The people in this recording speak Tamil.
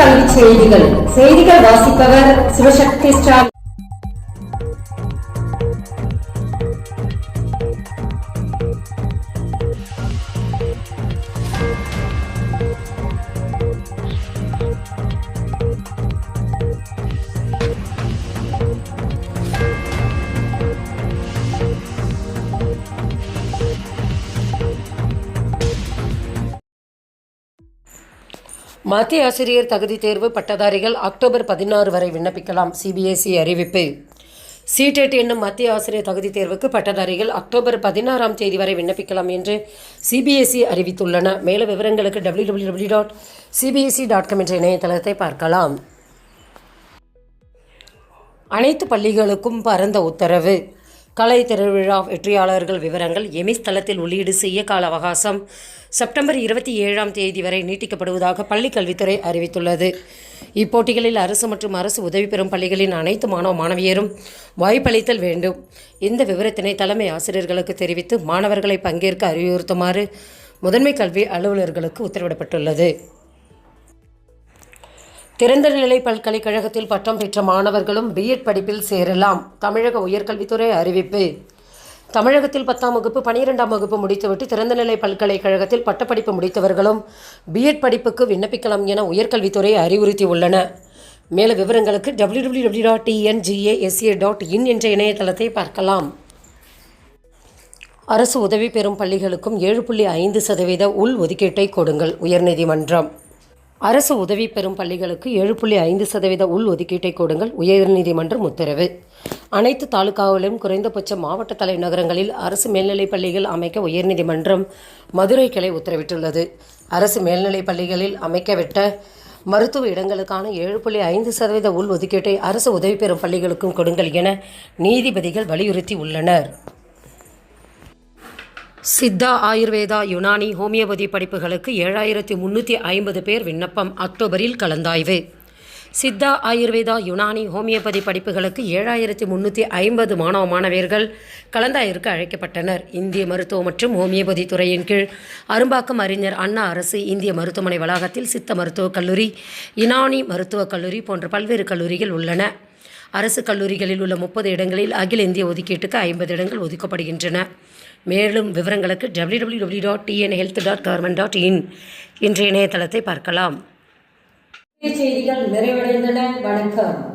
கல்வி செய்திகள். செய்திகள் வாசிப்பவர் சிவசக்தி ஸ்டாலின். மத்திய ஆசிரியர் தகுதி தேர்வு பட்டதாரிகள் அக்டோபர் 16 வரை விண்ணப்பிக்கலாம். சிபிஎஸ்இ அறிவிப்பு. சிடெட் என்னும் மத்திய ஆசிரியர் தகுதி தேர்வுக்கு பட்டதாரிகள் அக்டோபர் 16ஆம் தேதி வரை விண்ணப்பிக்கலாம் என்று சிபிஎஸ்இ அறிவித்துள்ளன. மேலும் விவரங்களுக்கு www.cbse.com என்ற இணையதளத்தை பார்க்கலாம். அனைத்து பள்ளிகளுக்கும் பரந்த உத்தரவு. கலை திருவிழா வெற்றியாளர்கள் விவரங்கள் எமிஸ் தளத்தில் உள்ளீடு செய்ய கால அவகாசம் செப்டம்பர் 27ஆம் தேதி வரை நீட்டிக்கப்படுவதாக பள்ளிக் கல்வித்துறை அறிவித்துள்ளது. இப்போட்டிகளில் அரசு மற்றும் அரசு உதவி பெறும் பள்ளிகளின் அனைத்து மாணவ மாணவியரும் வாய்ப்பளித்தல் வேண்டும். இந்த விவரத்தினை தலைமை ஆசிரியர்களுக்கு தெரிவித்து மாணவர்களை பங்கேற்க அறிவுறுத்துமாறு முதன்மை கல்வி அலுவலர்களுக்கு உத்தரவிடப்பட்டுள்ளது. திறந்தநிலை பல்கலைக்கழகத்தில் பட்டம் பெற்ற மாணவர்களும் பிஎட் படிப்பில் சேரலாம். தமிழக உயர்கல்வித்துறை அறிவிப்பு. தமிழகத்தில் 10ஆம் வகுப்பு 12ஆம் வகுப்பு முடித்துவிட்டு திறந்தநிலை பல்கலைக்கழகத்தில் பட்டப்படிப்பு முடித்தவர்களும் பிஎட் படிப்புக்கு விண்ணப்பிக்கலாம் என உயர்கல்வித்துறை அறிவுறுத்தியுள்ளன. மேலும் விவரங்களுக்கு www.tngasa.in என்ற இணையதளத்தை பார்க்கலாம். அரசு உதவி பெறும் பள்ளிகளுக்கும் 7.5% உள் ஒதுக்கீட்டை கொடுங்கள். உயர்நீதிமன்றம். அரசு உதவி பெறும் பள்ளிகளுக்கு 7.5% உள் ஒதுக்கீட்டை கொடுங்கள். உயர்நீதிமன்றம் உத்தரவு. அனைத்து தாலுகாவிலும் குறைந்தபட்ச மாவட்ட தலைநகரங்களில் அரசு மேல்நிலைப் பள்ளிகள் அமைக்க உயர்நீதிமன்றம் மதுரை கிளை உத்தரவிட்டுள்ளது. அரசு மேல்நிலைப் பள்ளிகளில் அமைக்கவிட்ட மருத்துவ இடங்களுக்கான 7.5% உள் ஒதுக்கீட்டை அரசு உதவி பெறும் பள்ளிகளுக்கும் கொடுங்கள் என நீதிபதிகள் வலியுறுத்தி உள்ளனர். சித்தா, ஆயுர்வேதா, யுனானி, ஹோமியோபதி படிப்புகளுக்கு 7350 பேர் விண்ணப்பம். அக்டோபரில் கலந்தாய்வு. சித்தா, ஆயுர்வேதா, யுனானி, ஹோமியோபதி படிப்புகளுக்கு 7350 மாணவ மாணவியர்கள் கலந்தாய்விற்கு அழைக்கப்பட்டனர். இந்திய மருத்துவ மற்றும் ஹோமியோபதி துறையின் கீழ் அரும்பாக்கம் அறிஞர் அண்ணா அரசு இந்திய மருத்துவமனை வளாகத்தில் சித்த மருத்துவக் கல்லூரி, யுனானி மருத்துவக் கல்லூரி போன்ற பல்வேறு கல்லூரிகள் உள்ளன. அரசு கல்லூரிகளில் உள்ள 30 இடங்களில் அகில இந்திய ஒதுக்கீட்டுக்கு 50 இடங்கள் ஒதுக்கப்படுகின்றன. மேலும் விவரங்களுக்கு www.tnhealth.government.in என்ற இணையதளத்தை பார்க்கலாம். செய்திகள் நிறைவடைந்தன. வணக்கம்.